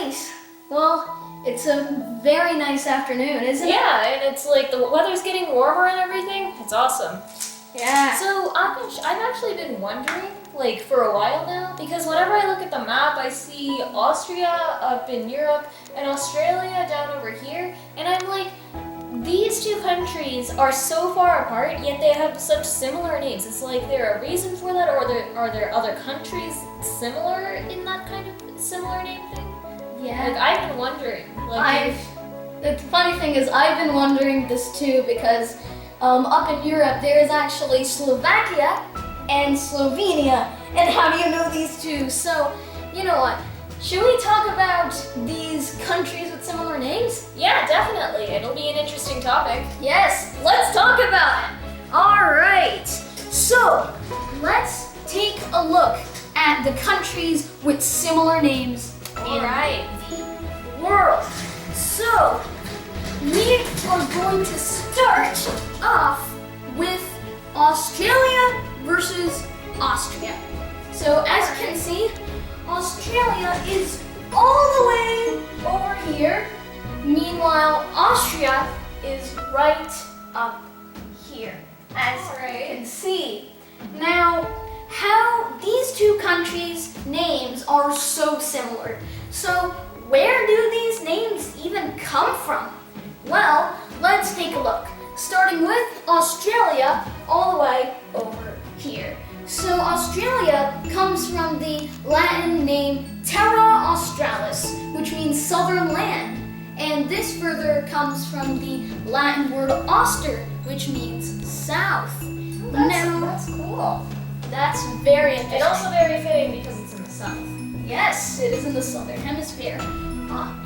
right. Well, it's a very nice afternoon, isn't it? Yeah, and it's like the weather's getting warmer and everything. It's awesome. Yeah. So, Akash, I've actually been wondering, like, for a while now, because whenever I look at the map, I see Austria up in Europe and Australia down over here, and I'm like, these two countries are so far apart, yet they have such similar names. Is like there a reason for that, or are there other countries similar in that kind of similar name thing? Yeah. Like, I've been wondering. Like, The funny thing is, I've been wondering this too because up in Europe there is actually Slovakia and Slovenia. And how do you know these two? So, you know what? Should we talk about these countries with similar names? yeah, definitely. It'll be an interesting topic. Yes, let's talk about it. All right. So, let's take a look at the countries with similar names in the world. So, we are going to start off with Australia versus Austria. So, as you can see, Australia is all the way over here. Meanwhile, Austria is right up here, as you can see. Now, how these two countries' names are so similar. So, where do these names even come from? Well, let's take a look. Starting with Australia all the way over here. So Australia comes from the Latin name Terra Australis, which means southern land. And this further comes from the Latin word auster, which means south. That's cool. That's very interesting. And also very fitting because it's in the south. Yes, it is in the southern hemisphere,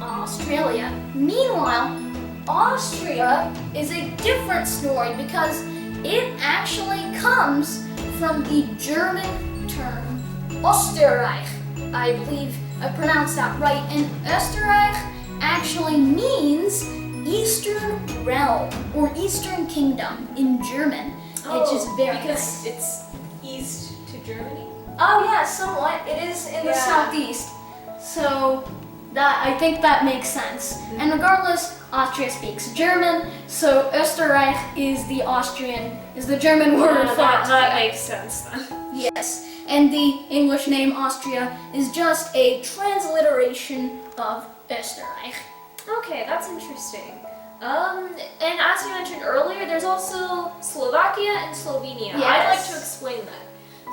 Australia. Meanwhile, Austria is a different story because it actually comes from the German term Österreich. I believe I pronounced that right. And Österreich actually means Eastern Realm or Eastern Kingdom in German, which is very because nice. it's east to Germany. Oh yeah, somewhat. It is in the southeast. So I think that makes sense. And regardless, Austria speaks German, so Österreich is the German word for that Austria. makes sense then. Yes, and the English name Austria is just a transliteration of Österreich. Okay, that's interesting. And as you mentioned earlier, there's also Slovakia and Slovenia. Yes. I'd like to explain that.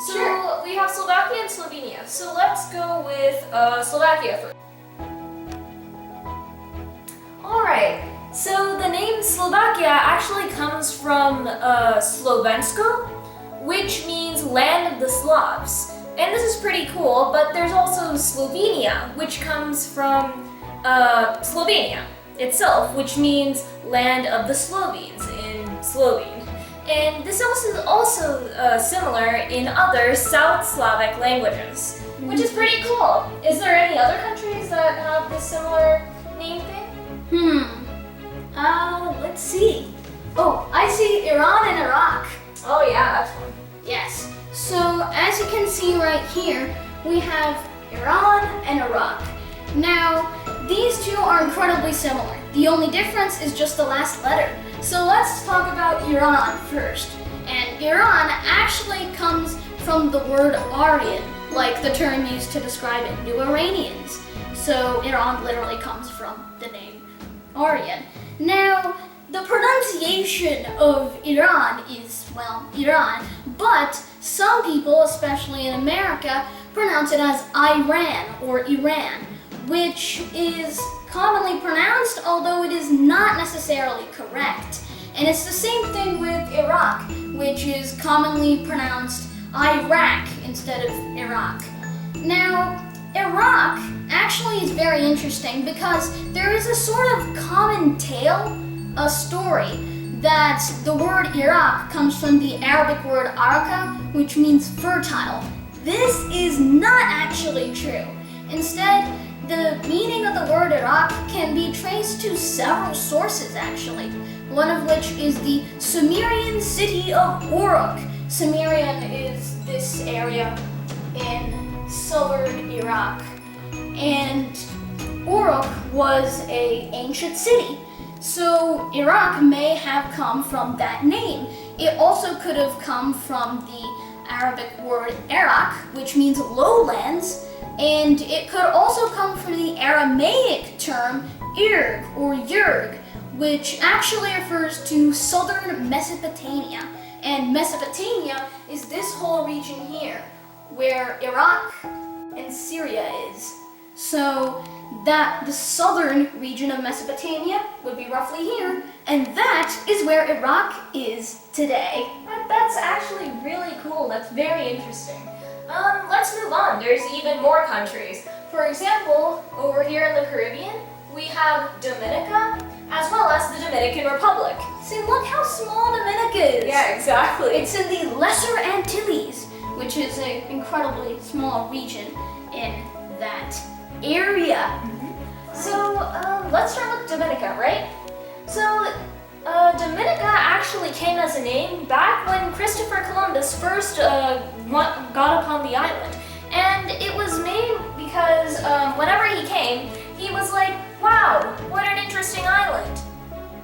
So Sure. we have Slovakia and Slovenia. So let's go with Slovakia first. Alright, so the name Slovakia actually comes from Slovensko, which means land of the Slavs. And this is pretty cool, but there's also Slovenia, which comes from Slovenia itself, which means land of the Slovenes in Slovene. And this is also similar in other South Slavic languages, which is pretty cool. Is there any other countries that have this similar name thing? Let's see. Oh, I see Iran and Iraq. Oh yeah, that's one. Yes. So as you can see right here, we have Iran and Iraq. Now, these two are incredibly similar. The only difference is just the last letter. So let's talk about Iran first. And Iran actually comes from the word Aryan, like the term used to describe Indo-Iranians. So Iran literally comes from the name Aryan. Now, the pronunciation of Iran is, well, Iran, but some people, especially in America, pronounce it as Iran or Iran, which is commonly pronounced, although it is not necessarily correct. And it's the same thing with Iraq, which is commonly pronounced Iraq instead of Iraq. Now, Iraq actually is very interesting because there is a sort of common tale, a story, that the word Iraq comes from the Arabic word araka, which means fertile. This is not actually true. Instead, the meaning of the word Iraq can be traced to several sources actually, one of which is the Sumerian city of Uruk. Sumerian is this area in southern Iraq. And Uruk was an ancient city. So Iraq may have come from that name. It also could have come from the Arabic word Iraq, which means lowlands, and it could also come from the Aramaic term Irg or Yurg, which actually refers to southern Mesopotamia. And Mesopotamia is this whole region here, where Iraq and Syria is. So that the southern region of Mesopotamia would be roughly here, and that is where Iraq is today. That's actually really cool. That's very interesting. Let's move on. There's even more countries. For example, over here in the Caribbean, we have Dominica, as well as the Dominican Republic. See, look how small Dominica is. Yeah, exactly. It's in the Lesser Antilles, which is an incredibly small region in that area. So let's start with Dominica, right? So Dominica actually came as a name back when Christopher Columbus first got upon the island. And it was named because whenever he came, he was like, wow, what an interesting island.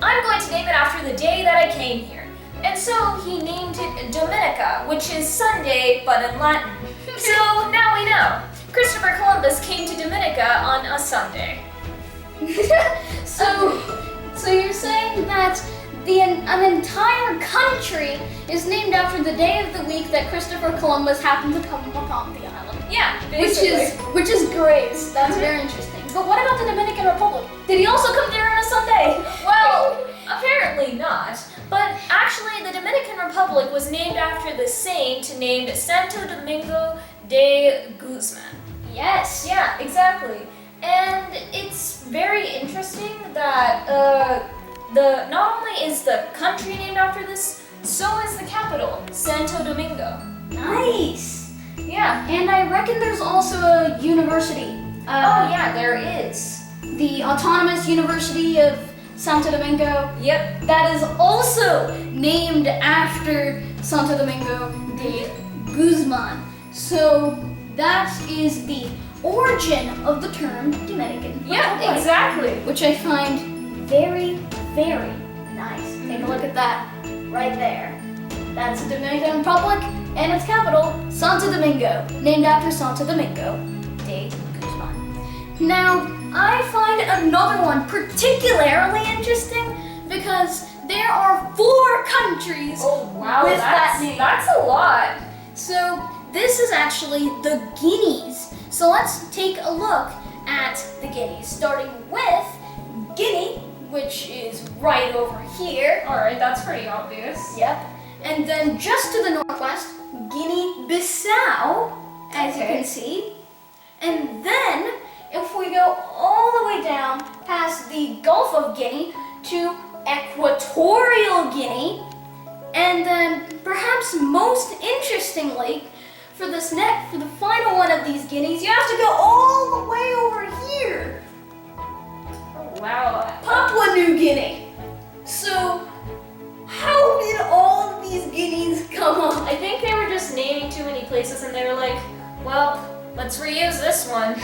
I'm going to name it after the day that I came here. And so he named it Dominica, which is Sunday, but in Latin. So now we know. Christopher Columbus came to Dominica on a Sunday. So you're saying that an entire country is named after the day of the week that Christopher Columbus happened to come upon the island. Yeah, basically. Which is great. That's very interesting. But what about the Dominican Republic? Did he also come there on a Sunday? Well, apparently not. But actually, the Dominican Republic was named after the saint named Santo Domingo de Guzman. Yes. Yeah, exactly. And it's very interesting that not only is the country named after this, so is the capital, Santo Domingo. Nice. Yeah. And I reckon there's also a university. Oh yeah, there is. The Autonomous University of Santo Domingo. Yep. That is also named after Santo Domingo de Guzman. So that is the origin of the term Dominican Republic. Yeah, exactly. Which I find very, very nice. Take a look at that right there. That's the Dominican Republic and its capital, Santo Domingo, named after Santo Domingo de Guzman. Now, I find another one particularly interesting because there are 4 countries with that name. That's a lot. So this is actually the Guineas. So let's take a look at the Guineas, starting with Guinea, which is right over here. Alright, that's pretty obvious. Yep. And then just to the northwest, Guinea-Bissau, as you can see. And then, if we go all the way down past the Gulf of Guinea to Equatorial Guinea, and then perhaps most interestingly, for the final one of these Guineas, you have to go all the way over here. Oh, wow. Papua New Guinea. So, how did all of these Guineas come up? I think they were just naming too many places and they were like, well, let's reuse this one.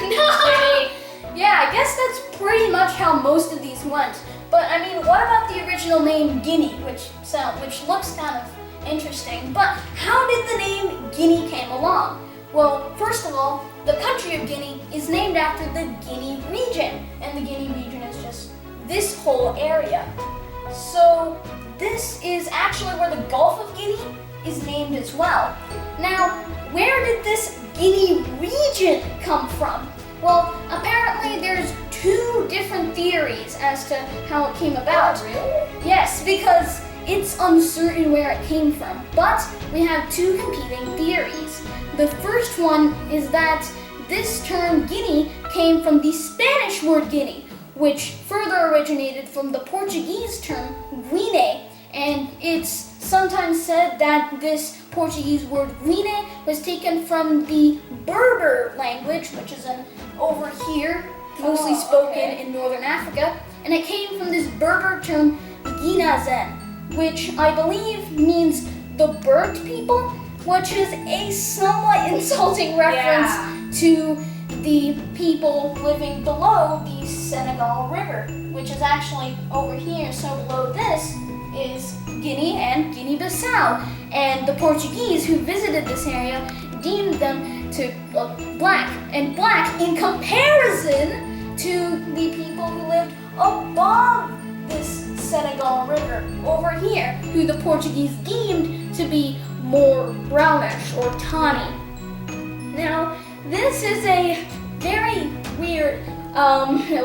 Yeah, I guess that's pretty much how most of these went. But I mean, what about the original name Guinea, which looks kind of interesting? But how did the name Guinea came along? Well, first of all, the country of Guinea is named after the Guinea region, and the Guinea region is just this whole area. So this is actually where the Gulf of Guinea is named as well. Now, where did this Guinea region come from? Well, apparently there's 2 different theories as to how it came about. Oh, really? Yes, because it's uncertain where it came from, but we have 2 competing theories. The first one is that this term Guinea came from the Spanish word Guinea, which further originated from the Portuguese term Guinea, and it's sometimes said that this Portuguese word Guinea was taken from the Berber language, which is over here, mostly spoken in northern Africa, and it came from this Berber term Guinazen, which I believe means the burnt people, which is a somewhat insulting reference to the people living below the Senegal River, which is actually over here. So below this is Guinea and Guinea-Bissau. And the Portuguese who visited this area deemed them to black. And black in comparison to the people who lived above this Senegal River over here, who the Portuguese deemed to be more brownish or tawny. Now, this is a very weird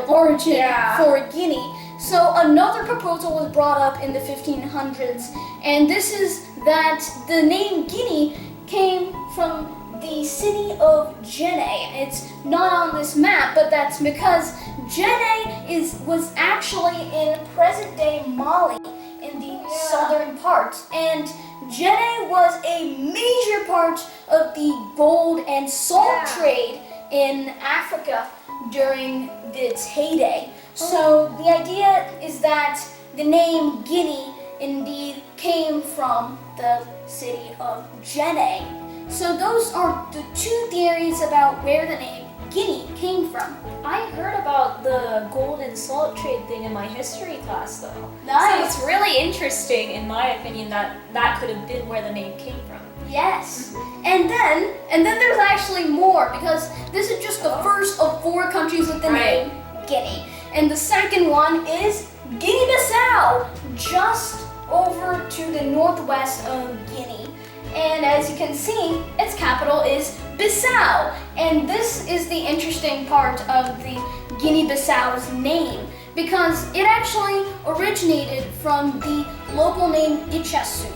origin for Guinea. So another proposal was brought up in the 1500s, and this is that the name Guinea came from the city of Djenné. It's not on this map, but that's because Djenné was actually in present-day Mali in the southern part, and Djenné was a major part of the gold and salt trade in Africa during its heyday. So the idea is that the name Guinea indeed came from the city of Djenné. So those are the two theories about where the name Guinea came from. I heard about the gold and salt trade thing in my history class, though. Nice. So it's really interesting, in my opinion, that could have been where the name came from. Yes. And then there's actually more, because this is just the first of 4 countries with the name Guinea. And the second one is Guinea-Bissau, just over to the northwest of Guinea. And as you can see, its capital is Bissau. And this is the interesting part of the Guinea-Bissau's name, because it actually originated from the local name Ichasu,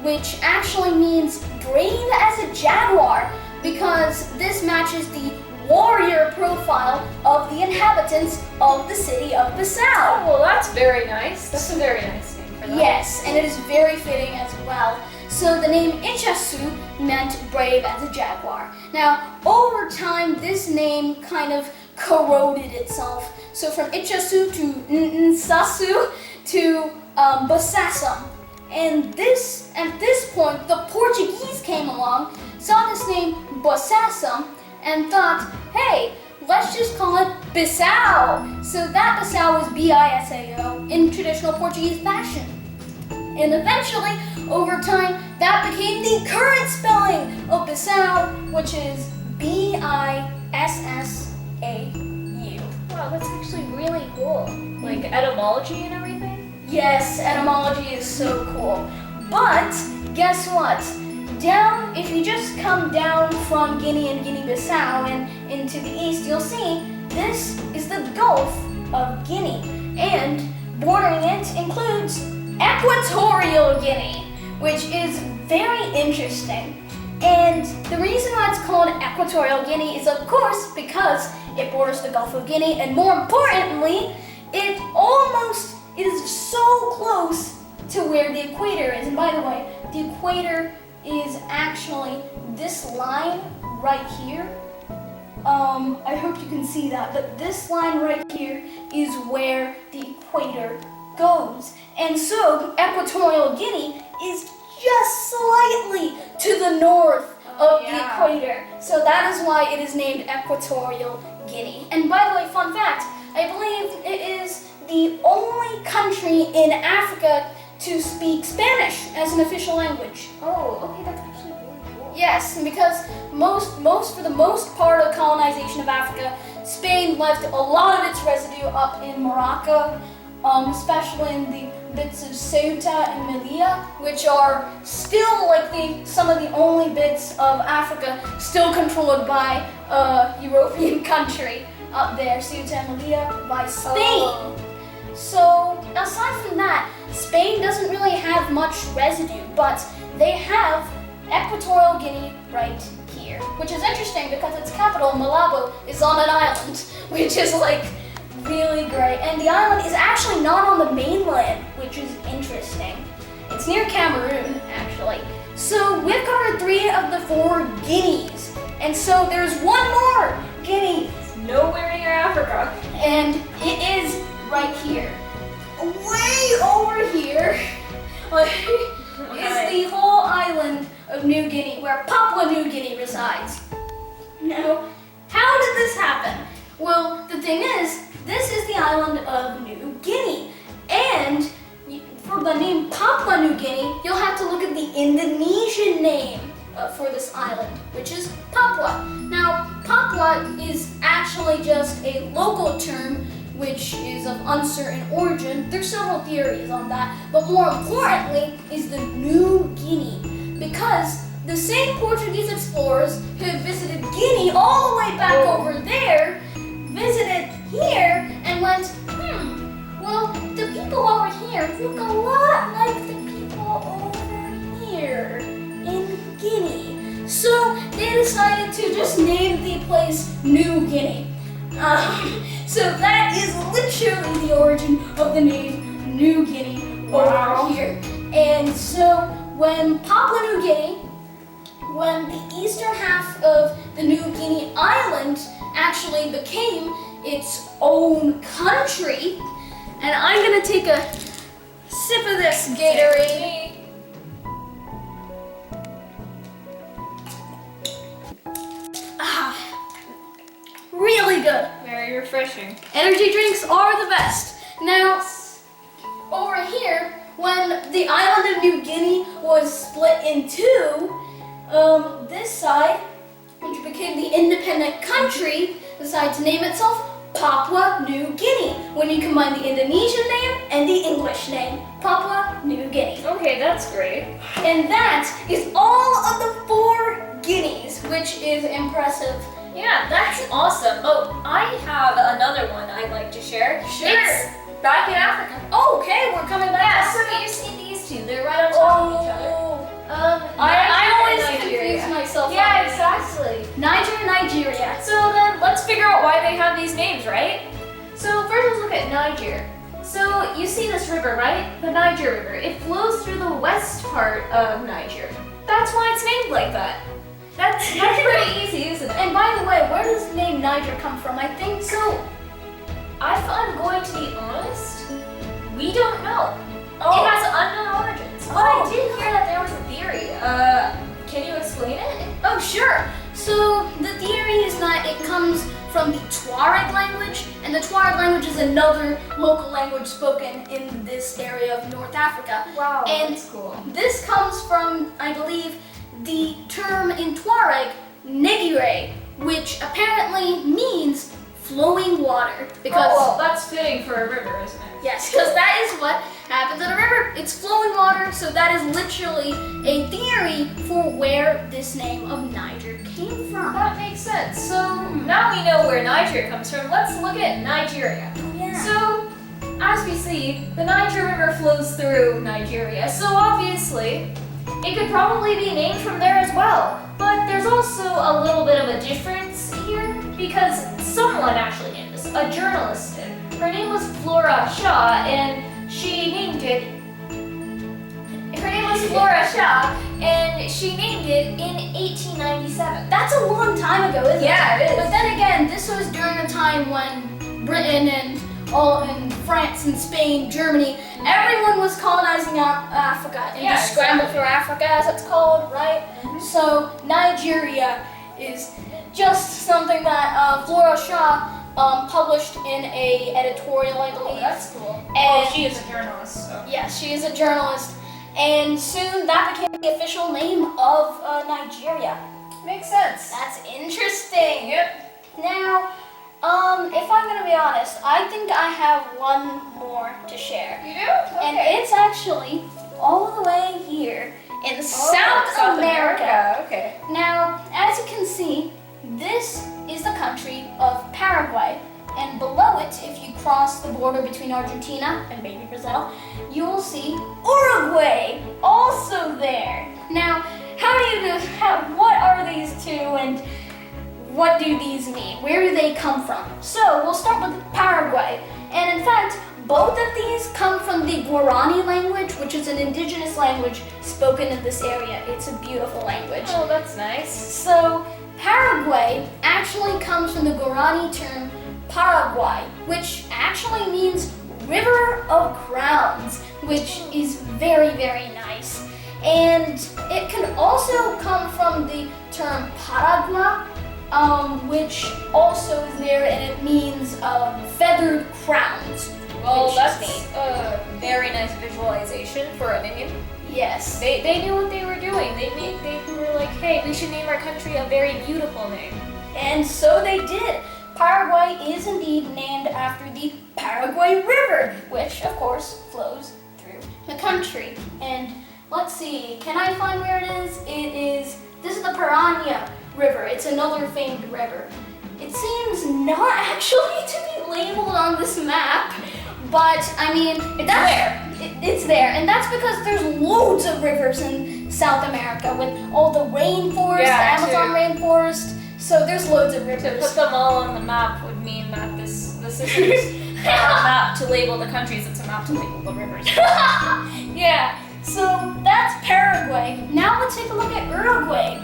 which actually means brave as a jaguar, because this matches the warrior profile of the inhabitants of the city of Bissau. Oh, well, that's very nice. That's a very nice name for that. Yes, and it is very fitting as well. So the name Ichasu meant brave as a jaguar. Now, over time, this name kind of corroded itself. So from Ichasu to Nsasu to Bosasam. And at this point, the Portuguese came along, saw this name Bosasam, and thought, hey, let's just call it Bissau. So that Bissau was B-I-S-A-O in traditional Portuguese fashion. And eventually, over time, that became the current spelling of Bissau, which is B-I-S-S-A-U. Wow, that's actually really cool. Like etymology and everything? Yes, etymology is so cool. But guess what? If you just come down from Guinea and Guinea-Bissau and into the east, you'll see this is the Gulf of Guinea. And bordering it includes Equatorial Guinea, which is very interesting. And the reason why it's called Equatorial Guinea is, of course, because it borders the Gulf of Guinea, and more importantly, it almost is so close to where the equator is. And by the way, the equator is actually this line right here. I hope you can see that, but this line right here is where the equator goes. And so Equatorial Guinea is just slightly to the north of the equator. So that is why it is named Equatorial Guinea. And by the way, fun fact, I believe it is the only country in Africa to speak Spanish as an official language. Oh, okay, that's actually really cool. Yes, because for the most part of colonization of Africa, Spain left a lot of its residue up in Morocco, especially in the bits of Ceuta and Melilla, which are still like some of the only bits of Africa still controlled by a European country up there, Ceuta and Melilla by Spain. So aside from that, Spain doesn't really have much residue, but they have Equatorial Guinea right here, which is interesting because its capital, Malabo, is on an island, which is like really great. And the island is actually not on the mainland, which is interesting. It's near Cameroon, actually. So we've covered 3 of the 4 Guineas, and so there's one more Guinea. It's nowhere near Africa. And it is right here. Way over here is the whole island of New Guinea, where Papua New Guinea resides. Now, how how did this happen? Well, the thing is, this is the island of New Guinea. And for the name Papua New Guinea, you'll have to look at the Indonesian name for this island, which is Papua. Now, Papua is actually just a local term which is of uncertain origin. There's several theories on that, but more importantly is the New Guinea, because the same Portuguese explorers who visited Guinea all the way back over there visited here and went, well, the people over here look a lot like the people over here in Guinea. So they decided to just name the place New Guinea. So that is literally the origin of the name New Guinea over here. And so when Papua New Guinea, when the eastern half of the New Guinea island actually became its own country, and I'm gonna take a sip of this Gatorade. Really good. Very refreshing. Energy drinks are the best. Now, over here, when the island of New Guinea was split in two, this side, which became the independent country, decided to name itself Papua New Guinea, when you combine the Indonesian name and the English name, Papua New Guinea. Okay, that's great. And that is all of the 4 Guineas, which is impressive. Yeah, that's awesome. Oh, I have another one I'd like to share. Sure. It's back in Africa. Oh, okay, we're coming back. Yeah, so you see these two, they're right on top of each other. I always Nigeria. confuse myself. Yeah, exactly. Niger, Nigeria. So then let's figure out why they have these names, right? So first let's look at Niger. So you see this river, right? The Niger River. It flows through the west part of Niger. That's why it's named like that. That's pretty easy, isn't it? And by the way, where does the name Niger come from? I think So, if I'm going to be honest, we don't know. It has unknown origins. But I did hear that there was a theory. Can you explain it? Oh, sure. So the theory is that it comes from the Tuareg language, and the Tuareg language is another local language spoken in this area of North Africa. Wow, And that's cool. this comes from, I believe, the term in Tuareg, negire, which apparently means flowing water. Because well, that's fitting for a river, isn't it? yes, because that is what happens in a river. It's flowing water, so that is literally a theory for where this name of Niger came from. That makes sense. So now we know where Niger comes from. Let's look at Nigeria. Yeah. So, as we see, the Niger River flows through Nigeria. So obviously, it could probably be named from there as well. But there's also a little bit of a difference here because someone actually named this, a journalist did. Her name was Flora Shaw, and she named it. Her name was Flora Shaw, and she named it in 1897. That's a long time ago, isn't it? Yeah, it is. But then again, this was during a time when Britain and all in France and Spain, Germany, everyone was colonizing Africa and Yeah, just scrambled exactly. for Africa, as it's called, right? So Nigeria is just something that Flora Shaw published in a editorial, I believe. That's cool. And She is a journalist, so. yes, she is a journalist, and soon that became the official name of Nigeria. Makes sense. That's interesting. Yep. Now, if I'm gonna be honest, I think I have one more to share. You do? Okay. And it's actually all the way here in South America. Okay. Now, as you can see, this is the country of Paraguay. And below it, if you cross the border between Argentina and maybe Brazil, you will see Uruguay also there. Now, what are these two and what do these mean? Where do they come from? So we'll start with Paraguay. And in fact, both of these come from the Guarani language, which is an indigenous language spoken in this area. It's a beautiful language. Oh, that's nice. So Paraguay actually comes from the Guarani term Paraguay, which actually means River of Crowns, which is very, very nice. And it can also come from the term Paragua, which also is there, and it means feathered crowns. Well, which that's is neat. a very nice visualization for a name. Yes. They knew what they were doing. They were like, hey, we should name our country a very beautiful name. And so they did. Paraguay is indeed named after the Paraguay River, which of course flows through the country. And let's see, can I find where it is? This is the Piranha River. It's another famed river. It seems not actually to be labeled on this map, but I mean, it's there. And that's because there's loads of rivers in South America with all the rainforest, the Amazon rainforest. So there's loads of rivers. To put them all on the map would mean that this isn't a map to label the countries, it's a map to label the rivers. Yeah, so that's Paraguay. Now let's take a look at Uruguay.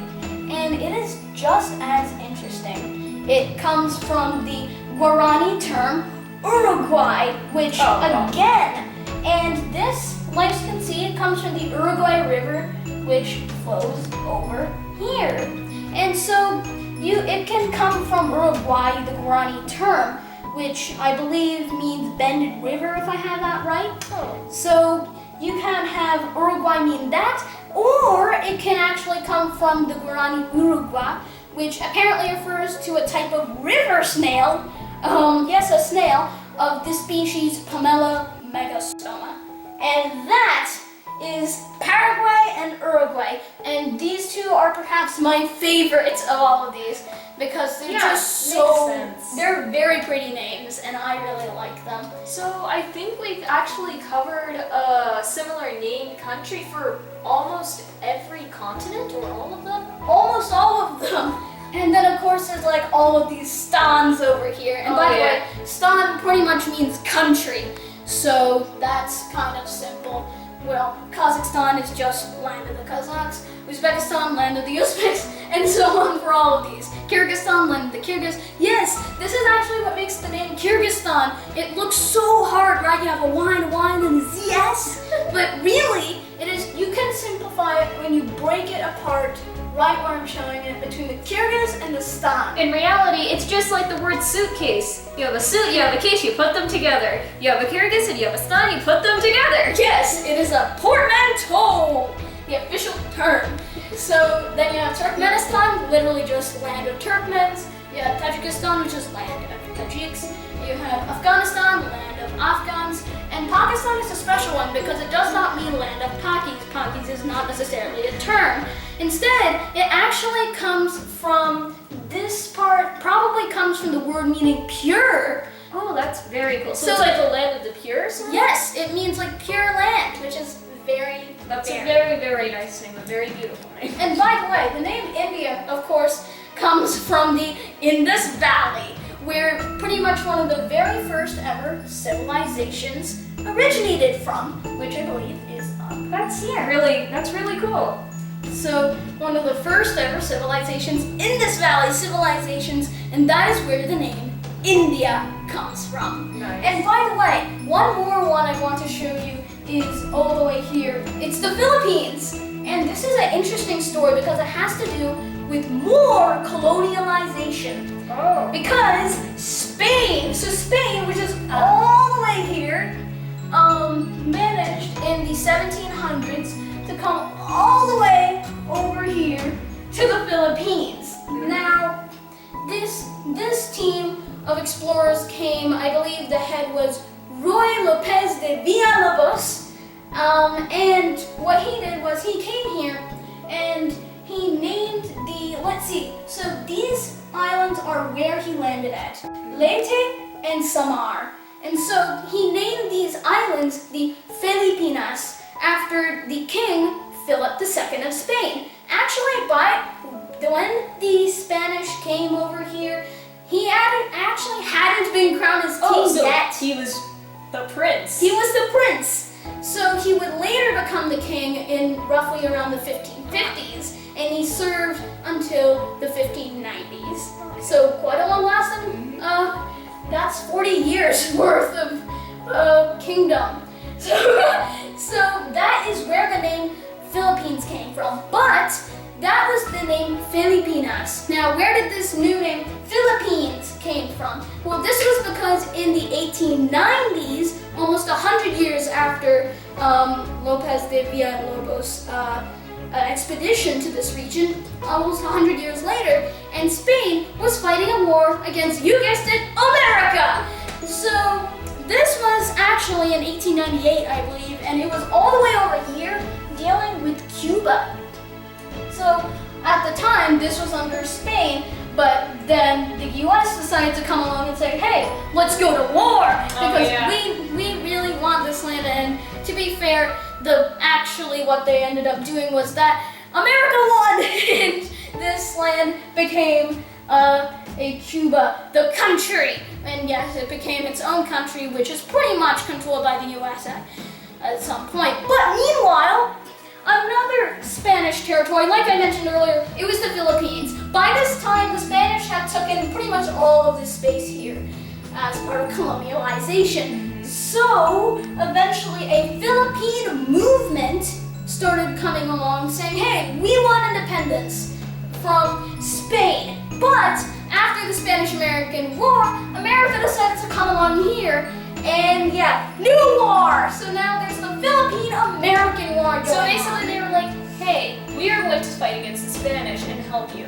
And it is just as interesting. It comes from the Guarani term Uruguay, which again, and this, like you can see, it comes from the Uruguay River, which flows over here. And so it can come from Uruguay, the Guarani term, which I believe means bended river, if I have that right. So you can have Uruguay mean that, or it can actually come from the Guarani Uruguay, which apparently refers to a type of river snail, yes, a snail, of the species Pomelo megastoma. And that is Paraguay and Uruguay, and these two are perhaps my favorites of all of these because they're just they're very pretty names and I really like them. So I think we've actually covered a similar named country for almost every continent, or all of them? Almost all of them. And then of course there's like all of these stans over here. And by the way, stan pretty much means country. So that's kind of simple. Well, Kazakhstan is just land of the Kazakhs, Uzbekistan, land of the Uzbeks, and so on for all of these. Kyrgyzstan, land of the Kyrgyz. Yes, this is actually what makes the name Kyrgyzstan. It looks so hard, right? You have a Y and a Y and then a ZS. But really, you can simplify it when you break it apart, right where I'm showing it, between the Kyrgyz and the Stan. In reality, it's just like the word suitcase. You have a suit, you have a case, you put them together. You have a Kyrgyz and you have a Stan, you put them together. Yes, it is a portmanteau, the official term. So then you have Turkmenistan, literally just land of Turkmens. You have Tajikistan, which is land of Tajiks. You have Afghanistan, land of Afghans. And Pakistan is a special one because it does not mean land of Pakis. Pakis is not necessarily a term. Instead, it actually comes from this part, probably comes from the word meaning pure. Oh, that's very cool. So So it's like the land of the pure or something? Yes, it means like pure land, which is That's a very, very nice name, a very beautiful name. And by the way, the name India, of course, comes from the Indus Valley, where pretty much one of the very first ever civilizations originated from, which I believe is up. That's here. That's really cool. So one of the first ever civilizations, Indus Valley civilizations, and that is where the name India comes from. Nice. And by the way, one more one I want to show you is all the way here. It's the Philippines. And this is an interesting story because it has to do with more colonialization. Oh. Because Spain, which is all the way here, managed in the 1700s to come all the way over here to the Philippines. Now, this team of explorers came, I believe the head was Roy Lopez de Villalobos, and what he did was he came here and he named so these islands are where he landed at, Leyte and Samar. And so he named these islands the Filipinas after the king Philip II of Spain. Actually, when the Spanish came over here, he actually hadn't been crowned as king yet. He was the prince. He was the prince. So he would later become the king in roughly around the 1550s, and he served until the 1590s. So quite a long lasting, that's 40 years worth of kingdom. So that is where the name Philippines came from. But that was the name Filipinas. Now, where did this new name Philippines came from? Well, this was because in the 1890s, almost 100 years after Lopez de Villalobos' expedition to this region, almost 100 years later, and Spain was fighting a war against, you guessed it, America! So this was actually in 1898, I believe, and it was all the way over here dealing with Cuba. So at the time, this was under Spain, but then the US decided to come along and say, hey, let's go to war, because we really want this land. And to be fair, what they ended up doing was that America won, and this land became a Cuba, the country. And yes, it became its own country, which is pretty much controlled by the US at some point. But meanwhile, another Spanish territory, like I mentioned earlier, it was the Philippines. By this time, the Spanish had taken pretty much all of this space here as part of colonialization. So, eventually a Philippine movement started coming along saying, hey, we want independence from Spain. But after the Spanish-American War, America decided to come along here, and yeah, new war! So now there's the Philippine-American War going So basically they were like, hey, we are going to fight against the Spanish and help you.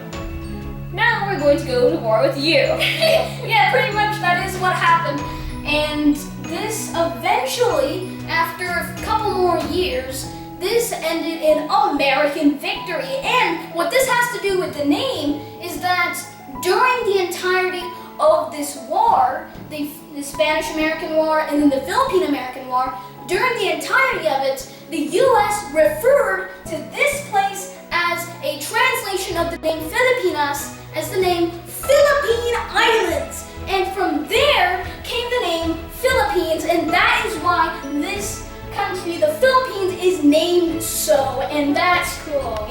Now we're going to go to war with you. Yeah, pretty much that is what happened. And this eventually, after a couple more years, this ended in American victory. And what this has to do with the name is that during the entirety of this war, the Spanish-American War and then the Philippine-American War, during the entirety of it, the US referred to this place as a translation of the name Filipinas as the name Philippine Islands. And from there came the name Philippines, and that is why this country, the Philippines, is named so. And that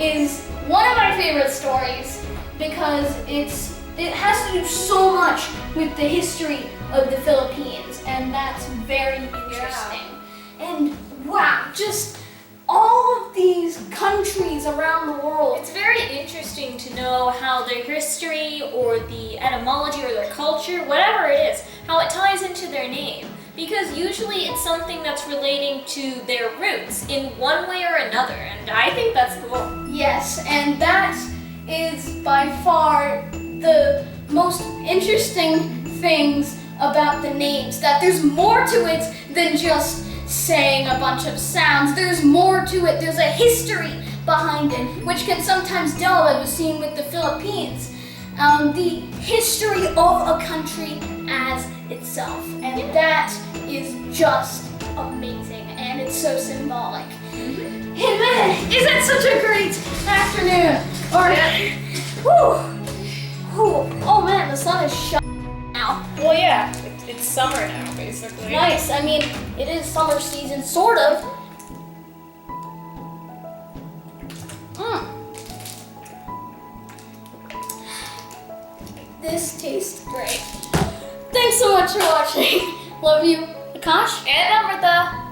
is one of my favorite stories because it has to do so much with the history of the Philippines, and that's very interesting. And wow, just all of these countries around the world. It's very interesting to know how their history or the etymology or their culture, whatever it is, how it ties into their name. Because usually it's something that's relating to their roots in one way or another, and I think that's cool. Yes, and that is by far the most interesting things about the names, that there's more to it than just saying a bunch of sounds. There's more to it. There's a history behind it, which can sometimes dull, as was seen with the Philippines. The history of a country as itself, and that is just amazing, and it's so symbolic. And man, is it such a great afternoon? Or, oh man, the sun is shining now. Well, yeah, it's summer now, basically. Nice. I mean, it is summer season, sort of. This tastes great. Thanks so much for watching. Love you, Akash And Amrita.